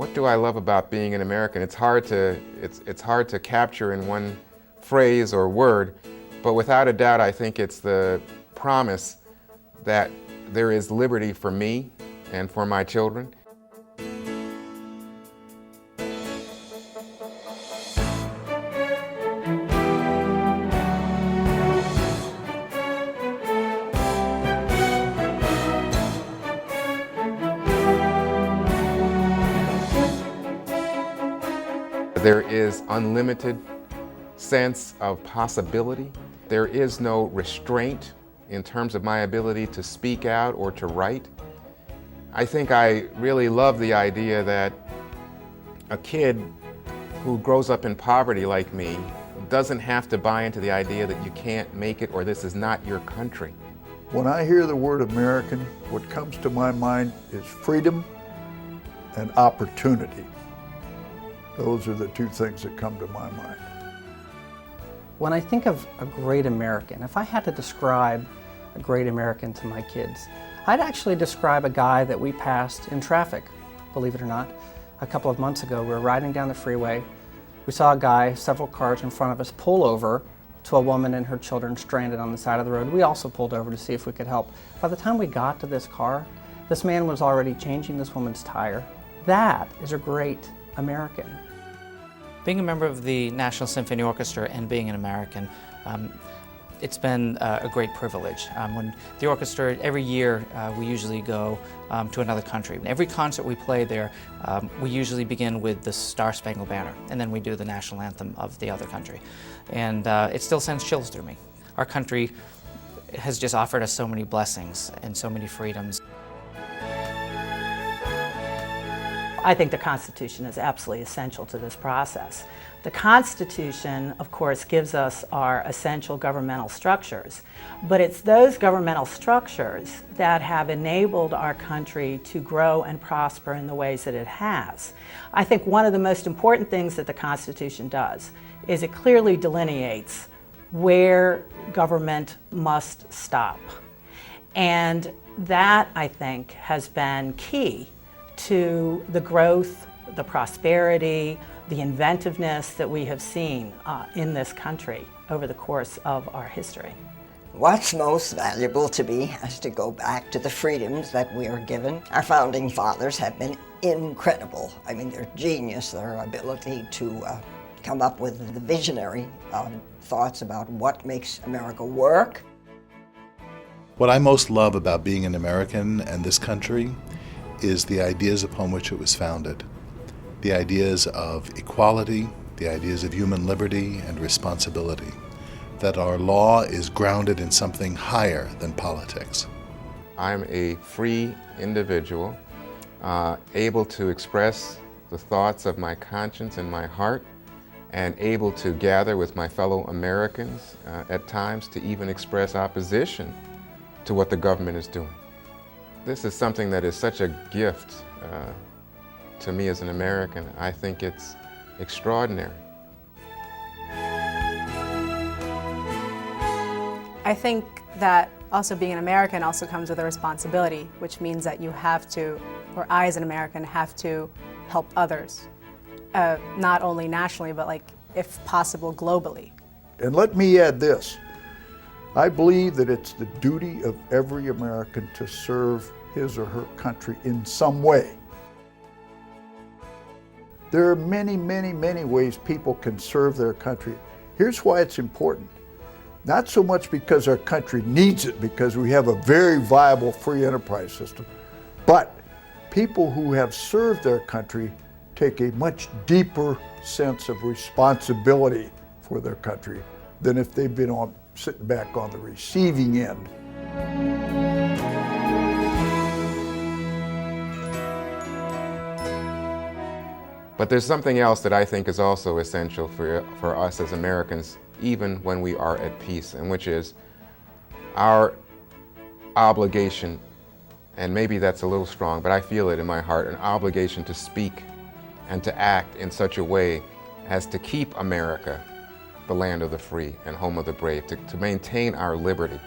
What do I love about being an American? It's hard to capture in one phrase or word, but without a doubt I think it's the promise that there is liberty for me and for my children. There is unlimited sense of possibility. There is no restraint in terms of my ability to speak out or to write. I think I really love the idea that a kid who grows up in poverty like me doesn't have to buy into the idea that you can't make it or this is not your country. When I hear the word American, what comes to my mind is freedom and opportunity. Those are the two things that come to my mind. When I think of a great American, if I had to describe a great American to my kids, I'd actually describe a guy that we passed in traffic, believe it or not. A couple of months ago, we were riding down the freeway. We saw a guy, several cars in front of us, pull over to a woman and her children stranded on the side of the road. We also pulled over to see if we could help. By the time we got to this car, this man was already changing this woman's tire. That is a great American. Being a member of the National Symphony Orchestra and being an American, it's been a great privilege. When the orchestra, every year we usually go to another country. Every concert we play there, we usually begin with the Star Spangled Banner, and then we do the national anthem of the other country. And it still sends chills through me. Our country has just offered us so many blessings and so many freedoms. I think the Constitution is absolutely essential to this process. The Constitution, of course, gives us our essential governmental structures, but it's those governmental structures that have enabled our country to grow and prosper in the ways that it has. I think one of the most important things that the Constitution does is it clearly delineates where government must stop. And that, I think, has been key to the growth, the prosperity, the inventiveness that we have seen in this country over the course of our history. What's most valuable to me has to go back to the freedoms that we are given. Our founding fathers have been incredible. I mean, their genius, their ability to come up with the visionary thoughts about what makes America work. What I most love about being an American and this country is the ideas upon which it was founded. The ideas of equality, the ideas of human liberty and responsibility. That our law is grounded in something higher than politics. I'm a free individual, able to express the thoughts of my conscience and my heart, and able to gather with my fellow Americans at times to even express opposition to what the government is doing. This is something that is such a gift to me as an American. I think it's extraordinary. I think that also being an American also comes with a responsibility, which means that you have to, or I as an American have to help others, not only nationally, but if possible, globally. And let me add this. I believe that it's the duty of every American to serve his or her country in some way. There are many, many, many ways people can serve their country. Here's why it's important. Not so much because our country needs it, because we have a very viable free enterprise system, but people who have served their country take a much deeper sense of responsibility for their country than if they've been sitting back on the receiving end. But there's something else that I think is also essential for us as Americans, even when we are at peace, and which is our obligation, and maybe that's a little strong, but I feel it in my heart, an obligation to speak and to act in such a way as to keep America the land of the free and home of the brave, to maintain our liberty.